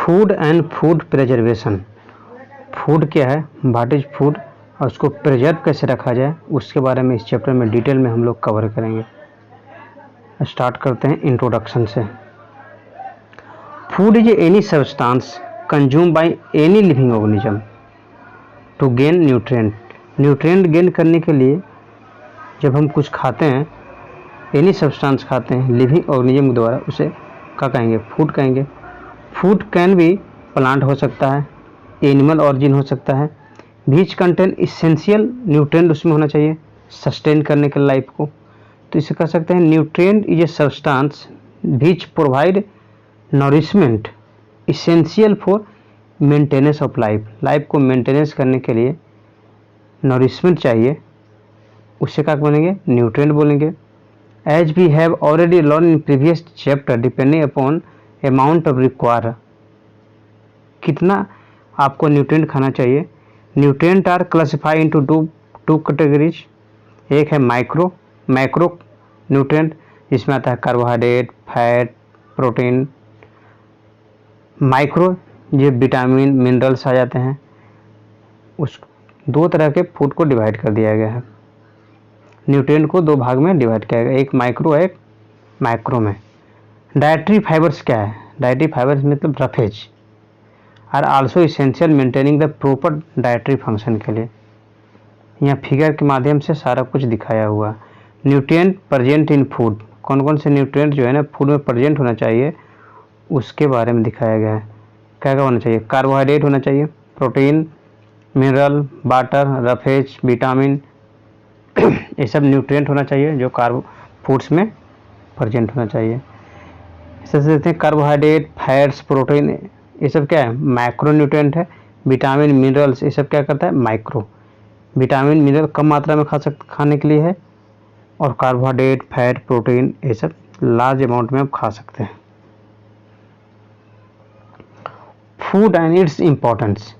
Food and food preservation. Food क्या है, what is food, और उसको प्रिजर्व कैसे रखा जाए, उसके बारे में इस चैप्टर में डिटेल में हम लोग कवर करेंगे। स्टार्ट करते हैं इंट्रोडक्शन से। Food is any substance consume by any living organism to gain nutrient. Nutrient gain करने के लिए जब हम कुछ खाते हैं, एनी सब्सटेंस खाते हैं लिविंग ऑर्गेनिज्म के द्वारा, उसे क्या कहेंगे, फूड कहेंगे। फूड कैन भी प्लांट हो सकता है, एनिमल ऑरिजिन हो सकता है, बीच कंटेन इसेंशियल न्यूट्रिएंट उसमें होना चाहिए सस्टेन करने के लाइफ को। तो इसे कह सकते हैं nutrient is a substance beach provide nourishment essential for maintenance of life. Life को मेंटेनेंस करने के लिए नरिशमेंट चाहिए, उससे क्या बोलेंगे, न्यूट्रिएंट बोलेंगे। As we have already learn in previous chapter depending upon amount of require, कितना आपको न्यूट्रिएंट खाना चाहिए। Nutrient are classify into two categories. एक है मैक्रो न्यूट्रिएंट, जिसमें आता है कार्बोहाइड्रेट, फैट, प्रोटीन। माइक्रो ये विटामिन मिनरल्स आ जाते हैं। उस दो तरह के फूड को डिवाइड कर दिया गया है, न्यूट्रिएंट को दो भाग में डिवाइड किया गया, एक माइक्रो एक मैक्रो में। डाइटरी फाइबर्स क्या है, डाइटरी फाइबर्स मतलब roughage are also essential maintaining the proper dietary function के लिए। यहाँ फिगर के माध्यम से सारा कुछ दिखाया हुआ। न्यूट्रिएंट प्रेजेंट इन फूड, कौन कौन से न्यूट्रिएंट जो है ना फूड में प्रेजेंट होना चाहिए उसके बारे में दिखाया गया है। क्या क्या होना चाहिए, कार्बोहाइड्रेट होना चाहिए, protein, mineral, water, roughage, vitamin, ये सब न्यूट्रिएंट होना चाहिए जो फूड्स में प्रेजेंट होना चाहिए। इसे कहते हैं कार्बोहाइड्रेट, फैट्स, प्रोटीन, ये सब क्या है, मैक्रो न्यूट्रिएंट है। विटामिन, मिनरल्स, ये सब क्या करता है, माइक्रो। विटामिन मिनरल कम मात्रा में खाने के लिए है, और कार्बोहाइड्रेट, फैट, प्रोटीन, ये सब लार्ज अमाउंट में आप खा सकते हैं। Food and its importance.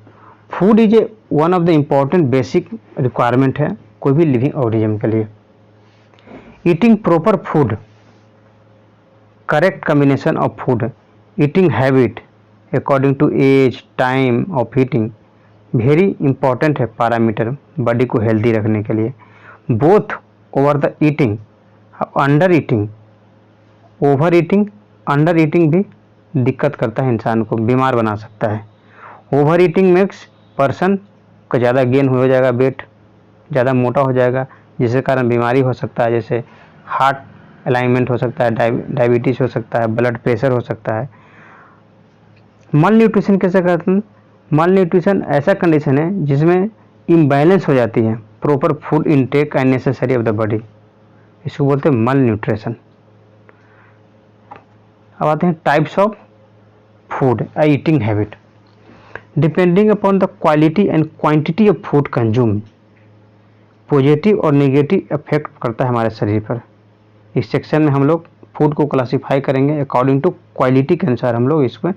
Food is a one of the important basic requirement है कोई भी लिविंग ऑर्गेनिज्म के लिए। Eating proper food, correct combination of food, eating habit according to age, time of eating very important है parameter body को healthy रखने के लिए। Both over the eating, under eating, over eating, under eating भी दिक्कत करता है, इंसान को बीमार बना सकता है। ओवर ईटिंग मेक्स पर्सन का ज़्यादा गेन हो जाएगा, वेट ज़्यादा मोटा हो जाएगा, जिसके कारण बीमारी हो सकता है, जैसे हार्ट अलाइनमेंट हो सकता है, डायबिटीज़ हो सकता है, ब्लड प्रेशर हो सकता है। मल न्यूट्रिशन कैसे करते हैं, मल न्यूट्रिशन ऐसा कंडीशन है जिसमें इम्बैलेंस हो जाती है proper food intake and necessary of the body, इसको बोलते हैं मल न्यूट्रिशन। अब आते हैं types of food eating habit. Depending upon the quality and quantity of food consume, positive और नेगेटिव इफेक्ट करता है हमारे शरीर पर। इस सेक्शन में हम लोग फूड को क्लासीफाई करेंगे अकॉर्डिंग टू क्वालिटी के अनुसार, हम लोग इसको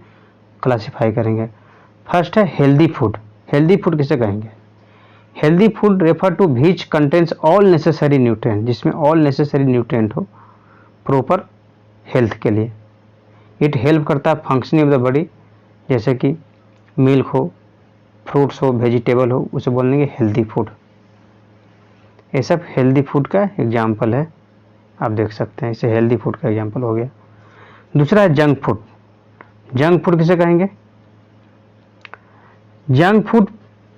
क्लासीफाई करेंगे। फर्स्ट है हेल्दी फूड। हेल्दी फूड किसे कहेंगे, healthy food refer to which contains all necessary nutrient, जिसमें ऑल नेसेसरी न्यूट्रिएंट हो प्रॉपर हेल्थ के लिए। इट हेल्प करता है फंक्शनिंग ऑफ द बॉडी, जैसे कि मिल्क हो, फ्रूट्स हो, वेजिटेबल हो, उसे बोलेंगे हेल्दी फूड। ये सब हेल्दी फूड का एग्जाम्पल है, आप देख सकते हैं, इसे हेल्दी फूड का एग्जाम्पल हो गया। दूसरा है जंक फूड। जंक फूड किसे कहेंगे, junk food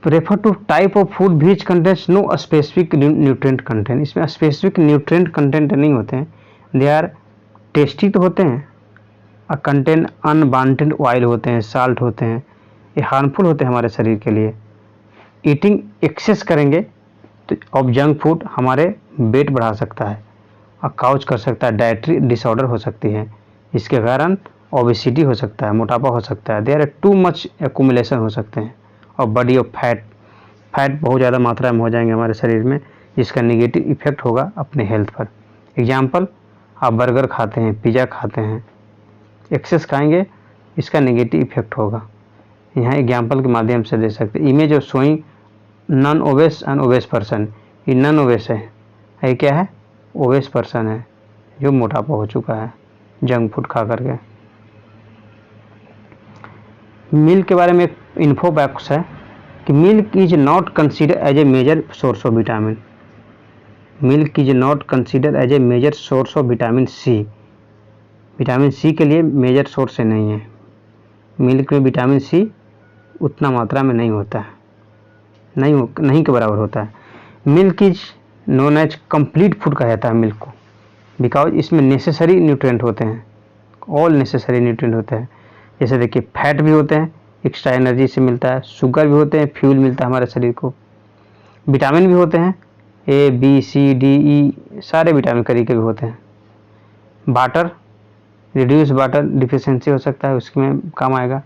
refer to type of food which contains no specific nutrient content. इसमें स्पेसिफिक न्यूट्रिएंट कंटेंट नहीं होते हैं, दे आर टेस्टी तो होते हैं, और कंटेंट अनवांटेड ऑयल होते हैं, साल्ट होते हैं, ये हार्मफुल होते हैं हमारे शरीर के लिए। ईटिंग एक्सेस करेंगे तो ऑफ जंक फूड हमारे वेट बढ़ा सकता है और काउच कर सकता है, डाइटरी डिसऑर्डर हो सकती है, इसके कारण ओबेसिटी हो सकता है, मोटापा हो सकता है, देयर टू मच एक्यूमुलेशन हो सकते हैं, और बॉडी ऑफ फैट बहुत ज़्यादा मात्रा में हो जाएंगे हमारे शरीर में, जिसका नेगेटिव इफेक्ट होगा अपने हेल्थ पर। एग्जाम्पल, आप बर्गर खाते हैं, पिज़्ज़ा खाते हैं, एक्सेस खाएंगे, इसका नेगेटिव इफेक्ट होगा। यहाँ एग्जाम्पल के माध्यम से दे सकते। Image of showing non obese and obese person, ये नॉन ओबेस है, ये क्या है, ओबेस पर्सन है जो मोटापा हो चुका है जंक फूड खा करके। मिल्क के बारे में एक इन्फो बॉक्स है कि milk is not consider as a major source of vitamin. Milk is not consider as a major source of vitamin C. Vitamin C के लिए मेजर सोर्स नहीं है। मिल्क में विटामिन सी उतना मात्रा में नहीं होता है, नहीं के बराबर होता है। Milk is known as complete food कहा जाता है मिल्क को, बिकॉज इसमें नेसेसरी न्यूट्रिएंट होते हैं, ऑल नेसेसरी न्यूट्रिएंट होते हैं। जैसे देखिए फैट भी होते हैं, एक्स्ट्रा एनर्जी से मिलता है, शुगर भी होते हैं, फ्यूल मिलता है हमारे शरीर को, विटामिन भी होते हैं, A B C D E सारे विटामिन तरीके भी होते हैं। वाटर, रिड्यूस वाटर डिफिशिएंसी हो सकता है, उसमें काम आएगा।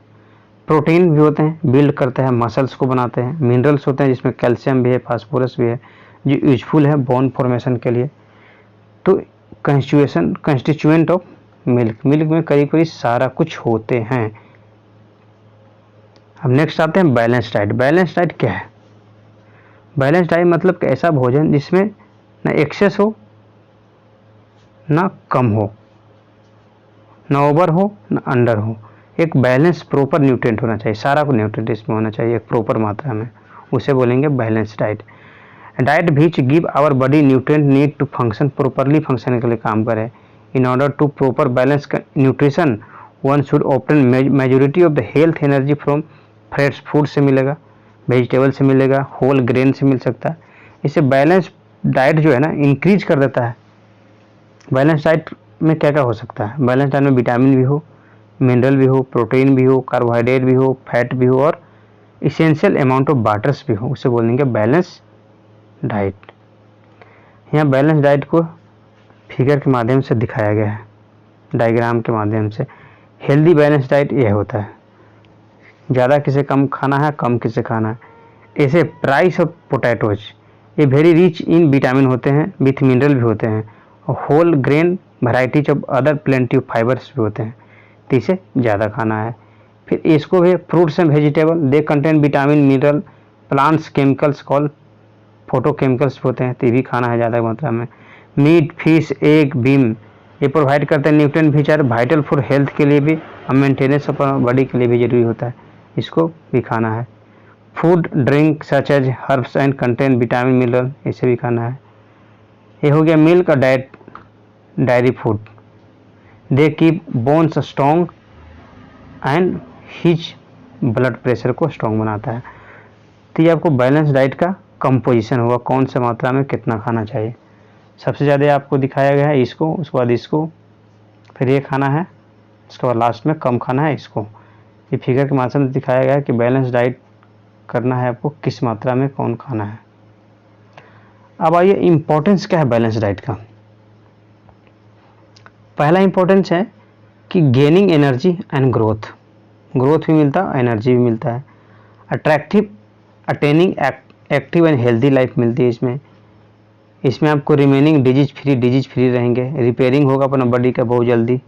प्रोटीन भी होते हैं, बिल्ड करते हैं, मसल्स को बनाते हैं। मिनरल्स होते हैं जिसमें कैल्शियम भी है, फास्फोरस भी है, जो यूजफुल है बोन फॉर्मेशन के लिए। तो कंस्टिट्यूएंट ऑफ मिल्क में करीब सारा कुछ होते हैं। अब नेक्स्ट आते हैं बैलेंस डाइट। बैलेंस डाइट क्या है? बैलेंस डाइट मतलब कि ऐसा भोजन जिसमें ना एक्सेस हो ना कम हो, ना ओवर हो ना अंडर हो। एक बैलेंस प्रॉपर न्यूट्रिएंट होना चाहिए, सारा को न्यूट्रिएंट इसमें होना चाहिए एक प्रॉपर मात्रा में, उसे बोलेंगे balance diet. Diet which give our body nutrient need to function properly, function के लिए काम करे। In order to proper balance nutrition one should obtain majority of the health energy from fresh food से मिलेगा, वेजिटेबल से मिलेगा, whole grain से मिल सकता है। इससे बैलेंस डाइट जो है ना इंक्रीज कर देता है। बैलेंस डाइट में क्या क्या हो सकता है? बैलेंस डाइट में विटामिन भी हो, मिनरल भी हो, प्रोटीन भी हो, कार्बोहाइड्रेट भी हो, फैट भी हो और इसेंशियल अमाउंट ऑफ वाटर्स भी हो, उसे बोलेंगे बैलेंस डाइट। यहाँ बैलेंस डाइट को फिगर के माध्यम से दिखाया गया है, डायग्राम के माध्यम से। हेल्दी बैलेंस डाइट यह होता है, ज़्यादा किसे कम खाना है, कम किसे खाना है। ऐसे प्राइस ऑफ पोटैटोज, ये वेरी रिच इन विटामिन होते हैं, विथ मिनरल भी होते हैं, और whole grain varieties of other plenty of fibres भी होते हैं, तो इसे ज़्यादा खाना है। फिर इसको भी fruits and vegetable, they contain vitamin mineral plants chemicals call photochemicals होते हैं, तो ये भी खाना है ज़्यादा मात्रा में। मीट, फिश, एग, बीम, ये प्रोवाइड करते हैं nutrient which are vital for health के लिए भी और मेंटेनेंस ऑफ बॉडी के लिए भी जरूरी होता है, इसको भी खाना है। Food drink such as herbs and contain vitamin mineral, इसे भी खाना है। ये हो गया मिल्क और dairy food, they keep bones strong and his blood pressure को स्ट्रॉन्ग बनाता है। तो ये आपको बैलेंस डाइट का कंपोजिशन होगा, कौन से मात्रा में कितना खाना चाहिए। सबसे ज़्यादा आपको दिखाया गया है इसको, उसके बाद इसको, फिर ये खाना है, उसके बाद लास्ट में कम खाना है इसको। ये फिगर के माध्यम से दिखाया गया है कि बैलेंस डाइट करना है आपको, किस मात्रा में कौन खाना है। अब आइए इम्पोर्टेंस क्या है बैलेंस डाइट का। पहला इम्पोर्टेंस है कि गेनिंग एनर्जी एंड ग्रोथ भी मिलता है, एनर्जी भी मिलता है। Attractive attaining active and healthy life मिलती है इसमें आपको रिमेनिंग डिजीज फ्री रहेंगे, रिपेयरिंग होगा अपना बॉडी का बहुत जल्दी,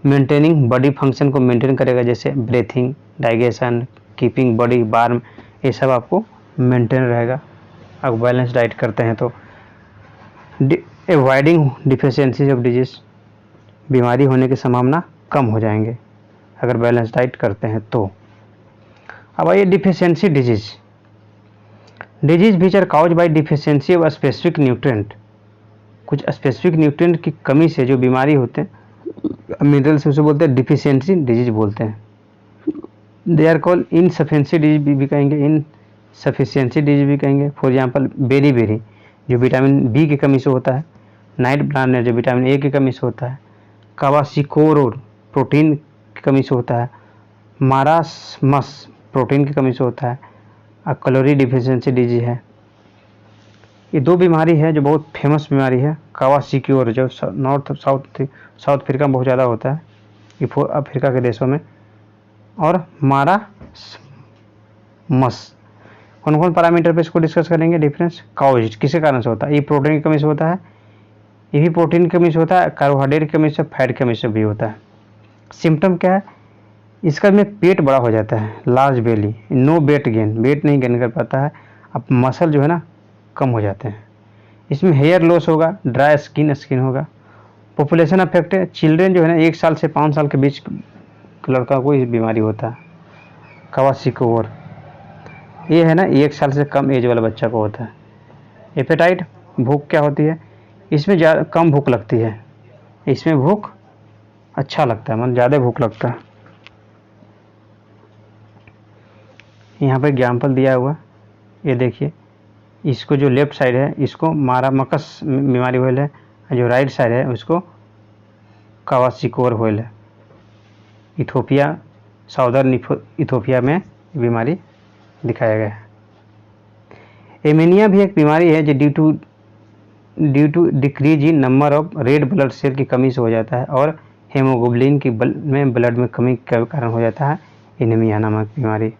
मेंटेनिंग बॉडी फंक्शन को मेंटेन करेगा, जैसे breathing, digestion, keeping body warm, ये सब आपको मेंटेन रहेगा अगर बैलेंस डाइट करते हैं तो। अवॉइडिंग डिफिशियंसीज ऑफ डिजीज, बीमारी होने की संभावना कम हो जाएंगे अगर बैलेंस डाइट करते हैं तो। अब आइए deficiency disease which are cause by deficiency of specific nutrient, कुछ स्पेसिफिक न्यूट्रिएंट की कमी से जो बीमारी होते हैं, मिनरल से उसे बोलते हैं डिफिशियंसी डिजीज बोलते हैं। They are called insufficiency disease भी कहेंगे, इनसफिशियंसी डिजीज भी कहेंगे। फॉर एग्जांपल बेरी जो विटामिन बी की कमी से होता है, नाइट ब्लाइंडनेस जो विटामिन ए की कमी से होता है, कावासाकी प्रोटीन की कमी से होता है, मारास्मस प्रोटीन की कमी से होता है, और कैलोरी डिफिशियंसी डिजीज है। ये दो बीमारी है जो बहुत फेमस बीमारी है। कावासाकी जो साउथ अफ्रीका में बहुत ज़्यादा होता है, ये अफ्रीका के देशों में, और मारास्मस। कौन कौन पैरामीटर पे इसको डिस्कस करेंगे। डिफरेंस काउज किसी कारण से होता है, ये प्रोटीन की कमी से होता है, ये भी प्रोटीन की कमी से होता है, कार्बोहाइड्रेट की कमी से, फैट की कमी से भी होता है। सिम्टम क्या है इसका, में पेट बड़ा हो जाता है, लार्ज बेली, नो वेट नहीं गेन कर पाता है, अब मसल जो है ना कम हो जाते हैं। इसमें हेयर लॉस होगा, ड्राई स्किन होगा। पॉपुलेशन अफेक्ट है, चिल्ड्रेन जो है ना 1 साल से 5 साल के बीच लड़का को इस बीमारी होता है। क्वाशिकोर, ये है ना 1 साल से कम एज वाला बच्चा को होता है। एपेटाइट, भूख क्या होती है, इसमें ज़्यादा कम भूख लगती है, इसमें भूख अच्छा लगता है, मतलब ज़्यादा भूख लगता है। यहाँ पर एग्जाम्पल दिया हुआ, ये देखिए, इसको जो लेफ्ट साइड है इसको मारामकस बीमारी होल है, जो राइट साइड है उसको क्वाशिकोर होल है। इथोपिया, साउदर्न इथोपिया में बीमारी दिखाया गया है। एनीमिया भी एक बीमारी है जो due to decrease in number of red blood cell की कमी से हो जाता है और हेमोग्लोबिन की ब्लड में कमी के कारण हो जाता है एनीमिया नामक बीमारी।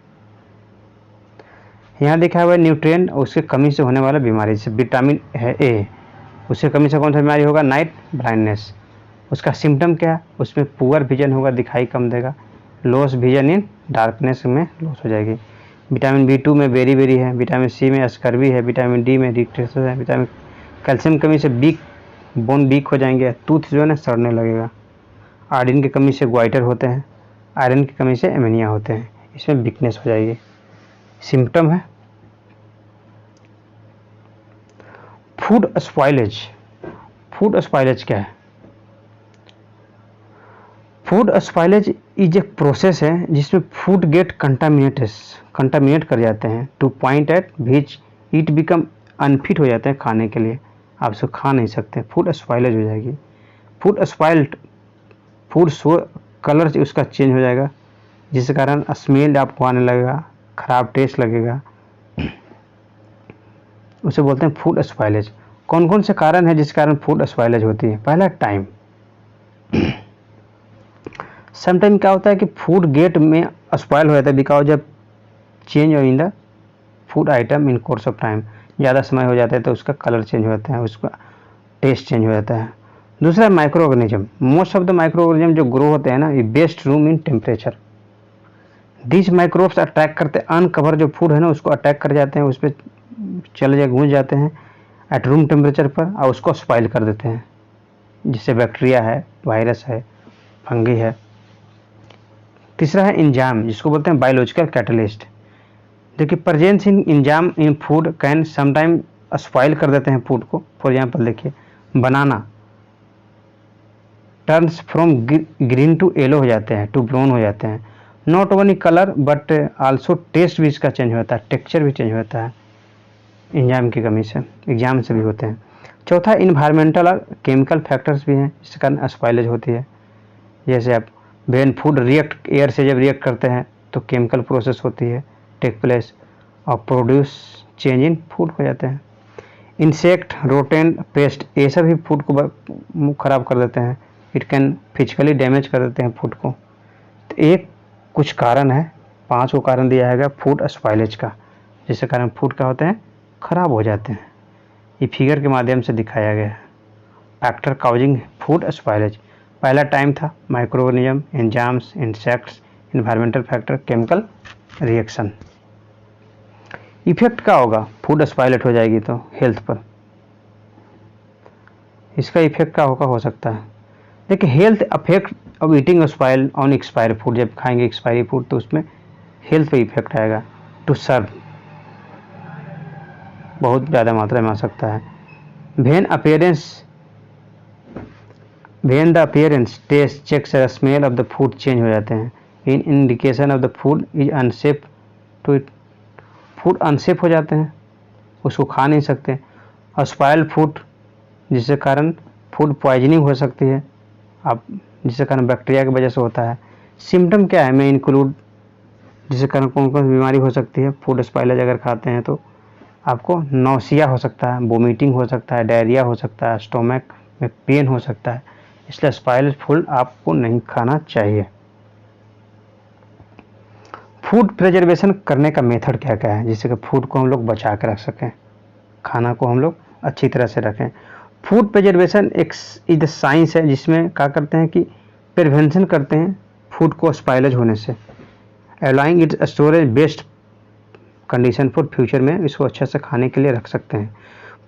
यहाँ देखा हुआ है न्यूट्रिएंट, उसके कमी से होने वाला बीमारी, जैसे विटामिन है ए, उसके कमी से कौन सा बीमारी होगा, नाइट ब्लाइंडनेस। उसका सिम्टम क्या है, उसमें पुअर विजन होगा, दिखाई कम देगा, लॉस विजन इन डार्कनेस में लॉस हो जाएगी। विटामिन B2 में बेरी है, विटामिन सी में स्कर्वी है, विटामिन डी में डिक्टेस है, विटामिन कैल्शियम कमी से बोन वीक हो जाएंगे, टूथ जो है ना सड़ने लगेगा। आयरन की कमी से ग्वाइटर होते हैं, आयरन की कमी से एनीमिया होते हैं, इसमें वीकनेस हो जाएगी। सिम्टम है फूड स्पॉइलेज। फूड स्पॉइलेज क्या है, food spoilage is a process है जिसमें फूड गेट कंटामिनेट कर जाते हैं two point eight which it become unfit हो जाते हैं खाने के लिए, आप उसको खा नहीं सकते, फूड स्पॉइलेज हो जाएगी। Food spoiled, food so colour उसका चेंज हो जाएगा, जिस कारण स्मेल आपको आने लगेगा, खराब टेस्ट लगेगा, उसे बोलते हैं फूड स्पॉइलेज। कौन कौन से कारण है जिस कारण फूड स्पॉइलेज होती है, पहला टाइम। समटाइम क्या होता है कि फूड गेट में स्पॉइल हो जाता है बिकॉज जब change in the food item in course of time, ज़्यादा समय हो जाता है तो उसका कलर चेंज हो जाता है, उसका टेस्ट चेंज हो जाता है। दूसरा micro organism, most of the micro organism जो ग्रो होते हैं ना, ये best room in temperature. This microbes attack करते हैं, अनकवर जो फूड है ना उसको अटैक कर जाते हैं, उस पर चले घुस जाते हैं एट रूम टेम्परेचर पर और उसको स्पॉइल कर देते हैं, जिससे बैक्टीरिया है, वायरस है, फंगी है। तीसरा है इंजाम, जिसको बोलते हैं बायोलॉजिकल कैटलिस्ट। देखिए presence in enzyme in food can sometime spoil कर देते हैं फूड को। फॉर एग्जाम्पल देखिए, banana turns from green to yellow हो जाते हैं, टू ब्राउन हो जाते हैं। Not only colour but also taste भी इसका चेंज होता है, टेक्सचर भी चेंज होता है इंजाम की कमी से, एग्जाम से भी होते हैं। चौथा इन्वायरमेंटल और केमिकल फैक्टर्स भी हैं जिसके कारण स्पॉइलेज होती है। जैसे आप व्हेन फूड रिएक्ट, एयर से जब रिएक्ट करते हैं तो केमिकल प्रोसेस होती है, टेक प्लेस, और प्रोड्यूस चेंज इन फूड हो जाते हैं। इंसेक्ट, रोटेंट, पेस्ट, ये सब भी फूड को ख़राब कर देते हैं, इट कैन फिजिकली डैमेज कर देते हैं फूड को। तो एक कुछ कारण है, 5 को कारण दिया है फूड स्पॉइलेज का, जिसके कारण फूड क्या होते हैं, ख़राब हो जाते हैं। ये फिगर के माध्यम से दिखाया गया है। फैक्टर काउजिंग फूड स्पॉइलेज, पहला टाइम था, micro organism, enzymes, insects, environmental factor, chemical reaction. Effect क्या होगा, फूड स्पॉइलेज हो जाएगी तो हेल्थ पर, इसका इफेक्ट क्या होगा, हो सकता है देखिए health affect of eating spoil on expiry food, जब खाएंगे एक्सपायरी फूड तो उसमें हेल्थ पे इफेक्ट आएगा। टू सर्व, बहुत ज़्यादा मात्रा में आ सकता है। When the appearance, taste, checks, smell of the food change हो जाते हैं, in indication of the food is unsafe to eat, food unsafe हो जाते हैं, उसको खा नहीं सकते। और स्पॉइल्ड फूड, जिसके कारण फूड पॉइजनिंग हो सकती है, आप जिसके कारण बैक्टीरिया की वजह से होता है। सिम्टम क्या है में इंक्लूड, जिसके कारण कौन कौन सी बीमारी हो सकती है, फूड स्पॉइलेज अगर खाते हैं तो आपको नौसिया हो सकता है, वोमिटिंग हो सकता है, डायरिया हो सकता है, स्टोमक में पेन हो सकता है, इसलिए स्पॉइल्ड फूड आपको नहीं खाना चाहिए। फूड प्रिजर्वेशन करने का मेथड क्या क्या है, जिससे कि फूड को हम लोग बचा के रख सकें, खाना को हम लोग अच्छी तरह से रखें। फूड प्रिजर्वेशन एक इज साइंस है जिसमें क्या करते हैं कि प्रिवेंशन करते हैं फूड को स्पॉइलेज होने से, allowing it storage best condition for future में इसको अच्छे से खाने के लिए रख सकते हैं।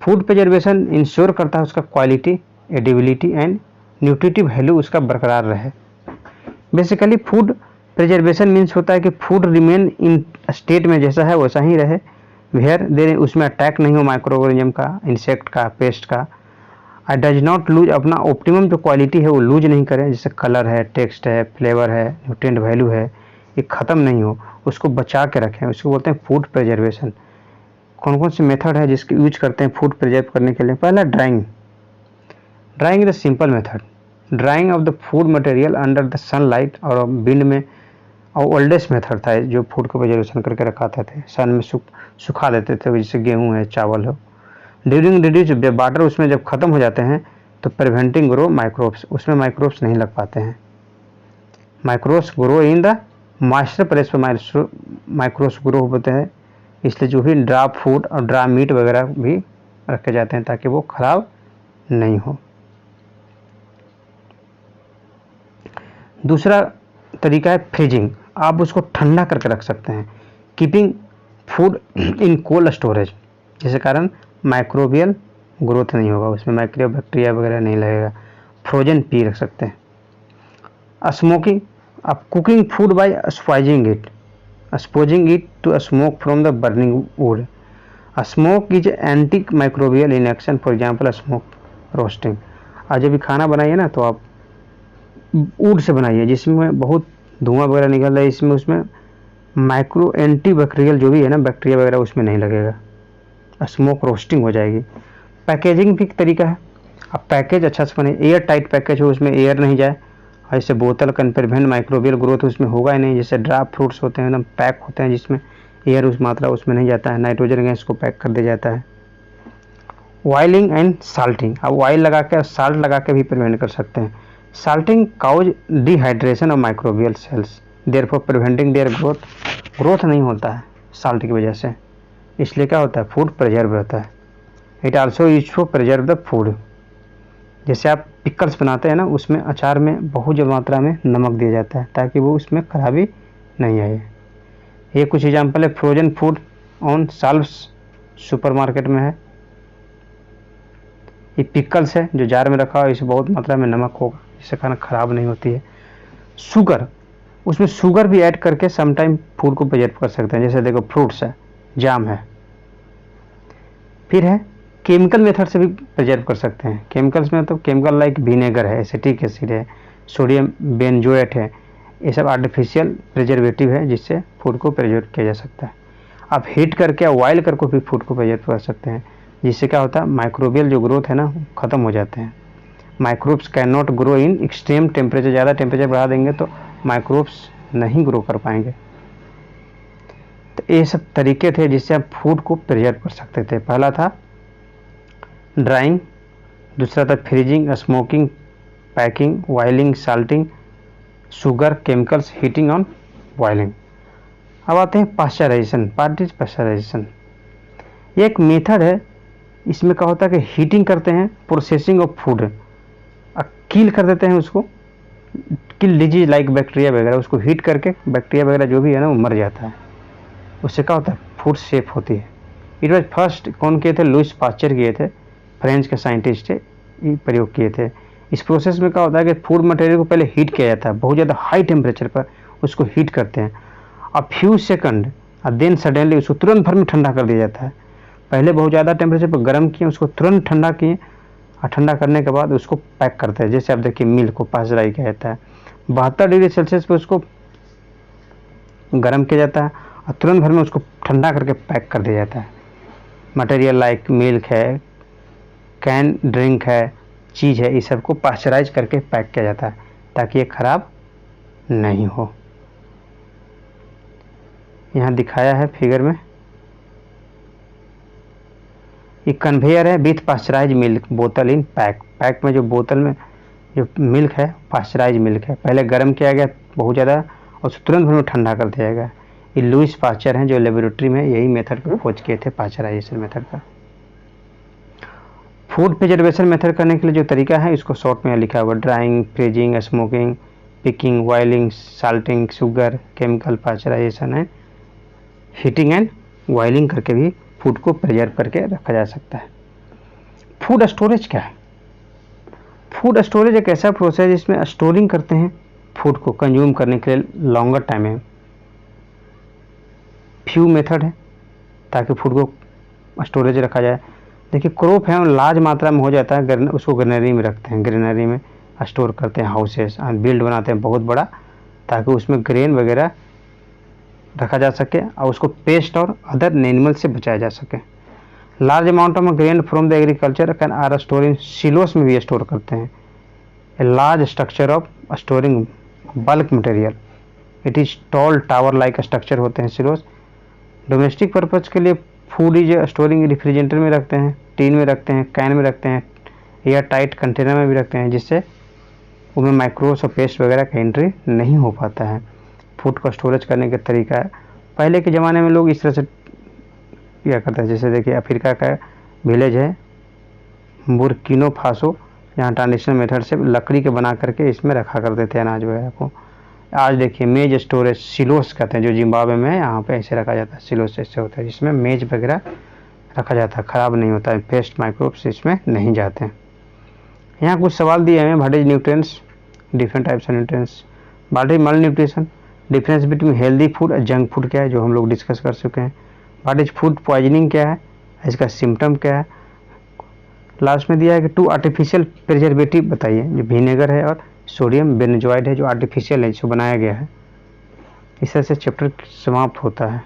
फूड प्रिजर्वेशन इंश्योर करता है उसका क्वालिटी, एडिबिलिटी एंड न्यूट्रिटिव वैल्यू उसका बरकरार रहे। बेसिकली फूड प्रिजर्वेशन मीन्स होता है कि फूड रिमेन इन स्टेट में जैसा है वैसा ही रहे, वेयर देर उसमें अटैक नहीं हो माइक्रो ऑर्गेनिज्म का, इंसेक्ट का, पेस्ट का। आई डज नॉट लूज, अपना ऑप्टिमम जो क्वालिटी है वो लूज नहीं करें, जैसे कलर है, टेक्स्ट है, फ्लेवर है, न्यूट्रिएंट वैल्यू है, ये ख़त्म नहीं हो, उसको बचा के रखें, उसको बोलते हैं फूड प्रिजर्वेशन। कौन कौन से मेथड है जिसके यूज करते हैं फूड प्रिजर्व करने के लिए? पहला drawing. Drawing is the simple method, drying of the food material under the sunlight और विंड में, और ओल्डेस्ट मेथड था जो फूड को प्रिजर्वेशन करके रखाते थे, सन में सुखा देते थे, जैसे गेहूँ है, चावल हो। ड्यूरिंग रिड्यूस, जब वाटर उसमें जब ख़त्म हो जाते हैं तो प्रिवेंटिंग ग्रो माइक्रोब्स, उसमें माइक्रोब्स नहीं लग पाते हैं। Microbes grow in the moisture place पर माइक्रोब्स ग्रो होते हैं, इसलिए जो भी ड्रा फूड और ड्रा मीट वगैरह भी रखे जाते हैं ताकि वो खराब नहीं हो। दूसरा तरीका है फ्रीजिंग, आप उसको ठंडा करके रख सकते हैं। Keeping food in cold storage, जिसके कारण माइक्रोबियल ग्रोथ नहीं होगा, उसमें माइक्रो बैक्टीरिया वगैरह नहीं लगेगा। फ्रोजन पी रख सकते हैं। स्मोकिंग, आप cooking food by spicing it, exposing it to a smoke from the burning wood. A smoke is antimicrobial in action, for example, a smoke roasting. आज जब भी खाना बनाइए ना तो आप वुड से बनाइए जिसमें बहुत धुआं वगैरह निकल रहा है, इसमें उसमें माइक्रो एंटीबैक्टीरियल जो भी है ना बैक्टीरिया वगैरह उसमें नहीं लगेगा, स्मोक रोस्टिंग हो जाएगी। पैकेजिंग भी एक तरीका है, आप पैकेज अच्छा से बने, एयर टाइट पैकेज हो, उसमें एयर नहीं जाए, ऐसे बोतल कैन प्रिवेंट माइक्रोबियल ग्रोथ उसमें होगा ही नहीं। जैसे ड्राई फ्रूट्स होते हैं एकदम पैक होते हैं जिसमें एयर उस मात्रा उसमें नहीं जाता है, नाइट्रोजन गैस को पैक कर दिया जाता है। ऑयलिंग एंड साल्टिंग, आप ऑयल लगा के साल्ट लगा के भी प्रिवेंट कर सकते हैं। Salting cause dehydration of microbial cells, therefore preventing their growth नहीं होता है साल्ट की वजह से, इसलिए क्या होता है फूड प्रिजर्व होता है। It also use for preserve the food, जैसे आप पिकल्स बनाते हैं ना उसमें अचार में बहुत ज़्यादा मात्रा में नमक दिया जाता है ताकि वो उसमें खराबी नहीं आए। ये कुछ एग्जांपल है फ्रोजन फूड ऑन शाल्व्स सुपरमार्केट में है। ये पिकल्स है जो जार में रखा हुआ, इसमें बहुत मात्रा में नमक होगा, इससे खाना खराब नहीं होती है। शुगर, उसमें शुगर भी ऐड करके समटाइम फूड को प्रिजर्व कर सकते हैं, जैसे देखो फ्रूट्स है, जाम है। फिर है केमिकल मेथड से भी प्रिजर्व कर सकते हैं। केमिकल्स में तो केमिकल लाइक विनेगर है, एसिटिक एसिड है, सोडियम बेंजोएट है, ये सब आर्टिफिशियल प्रिजर्वेटिव है जिससे फूड को प्रिजर्व किया जा सकता है। आप हीट करके बॉयल करके भी फूड को प्रिजर्व कर सकते हैं, जिससे क्या होता है माइक्रोबियल जो ग्रोथ है ना ख़त्म हो जाते हैं। Microbes can not grow in extreme temperature, ज़्यादा टेम्परेचर बढ़ा देंगे तो माइक्रोब्स नहीं ग्रो कर पाएंगे। तो ये सब तरीके थे जिससे आप फूड को प्रिजर्व कर सकते थे। पहला था ड्राइंग, दूसरा था freezing, smoking, packing, boiling, salting, sugar, chemicals, heating on boiling. अब आते हैं पास्चराइजेशन। पार्ट इज पास्चराइजेशन, ये एक मेथड है, इसमें क्या होता है कि हीटिंग करते हैं, प्रोसेसिंग ऑफ फूड, किल कर देते हैं उसको, किल डिजीज लाइक बैक्टीरिया वगैरह, उसको हीट करके बैक्टीरिया वगैरह जो भी है ना वो मर जाता है, उससे क्या होता है फूड सेफ होती है। इट वॉज फर्स्ट कौन किए थे? लुईस पास्चर किए थे, फ्रेंच के साइंटिस्ट ये प्रयोग किए थे। इस प्रोसेस में क्या होता है कि फूड मटेरियल को पहले हीट किया जाता है, बहुत ज़्यादा हाई टेम्परेचर पर उसको हीट करते हैं, a few second then suddenly उसको तुरंत भर में ठंडा कर दिया जाता है। पहले बहुत ज़्यादा टेम्परेचर पर गर्म किए, उसको तुरंत ठंडा किए, और ठंडा करने के बाद उसको पैक करते हैं। जैसे आप देखिए मिल्क को पास्चराइज किया जाता है, 72 डिग्री सेल्सियस पर उसको गर्म किया जाता है और तुरंत भर में उसको ठंडा करके पैक कर दिया जाता है। मटेरियल लाइक मिल्क है, कैन ड्रिंक है, चीज़ है, इस सब को पास्चराइज करके पैक किया जाता है ताकि ये खराब नहीं हो। यहाँ दिखाया है फिगर में, ये कन्वेयर है विथ पास्चराइज मिल्क बोतल इन पैक। पैक में जो बोतल में जो मिल्क है पास्चराइज मिल्क है, पहले गर्म किया गया बहुत ज़्यादा और तुरंत भर में ठंडा कर दिया गया। ये लुईस पास्चर हैं जो लेबोरेटरी में यही मेथड को खोज किए थे, पास्चराइजेशन मेथड का। फूड प्रिजर्वेशन मेथड करने के लिए जो तरीका है इसको शॉर्ट में लिखा हुआ, drying, freezing, smoking, pickling, boiling, salting, sugar, chemical, pasteurization है, हीटिंग एंड बॉइलिंग करके भी फूड को प्रिजर्व करके रखा जा सकता है। फूड स्टोरेज क्या है? फूड स्टोरेज एक ऐसा प्रोसेस जिसमें स्टोरिंग करते हैं फूड को कंज्यूम करने के लिए लॉन्गर टाइम है। फ्यू मेथड है ताकि फूड को स्टोरेज रखा जाए। देखिए क्रॉप है लार्ज मात्रा में हो जाता है, उसको ग्रेनरी में रखते हैं, ग्रेनरी में स्टोर करते हैं, हाउसेस और बिल्ड बनाते हैं बहुत बड़ा, ताकि उसमें ग्रेन वगैरह रखा जा सके और उसको पेस्ट और अदर एनिमल से बचाया जा सके। Large amount of grain from the agriculture can are store in silos में भी स्टोर करते हैं। A large structure of storing bulk material, it is tall tower like structure होते हैं सिलोस। डोमेस्टिक पर्पज़ के लिए फूड इज स्टोरिंग रेफ्रिजरेटर में रखते हैं, टीन में रखते हैं, कैन में रखते हैं, एयर टाइट कंटेनर में भी रखते हैं, जिससे उनमें माइक्रोब्स और पेस्ट वगैरह का एंट्री नहीं हो पाता है। फूड को स्टोरेज करने का तरीका है, पहले के ज़माने में लोग इस तरह से किया करते हैं। जैसे देखिए अफ्रीका का विलेज है बुर्किनो फासो, यहाँ ट्रांडिशनल मेथड से लकड़ी के बना करके इसमें रखा करते थे अनाज वगैरह को। आज देखिए मेज स्टोरेज सिलोस कहते हैं, जो जिम्बाब्वे में है, यहाँ पे ऐसे रखा जाता है, सिलोस ऐसे होता है, जिसमें मेज वगैरह रखा जाता है, ख़राब नहीं होता है, पेस्ट माइक्रोब्स इसमें नहीं जाते हैं। यहाँ कुछ सवाल दिए हैं, what is nutrients, different types of nutrients, what is malnutrition, difference between healthy food और जंक फूड क्या है, जो हम लोग डिस्कस कर चुके हैं। व्हाट इज फूड पॉइजनिंग क्या है, इसका सिम्टम क्या है। लास्ट में दिया है कि 2 आर्टिफिशियल प्रिजर्वेटिव बताइए, जो विनेगर है और सोडियम बेंजोआइड है, जो आर्टिफिशियल है, जिसको बनाया गया है। इस तरह से चैप्टर समाप्त होता है।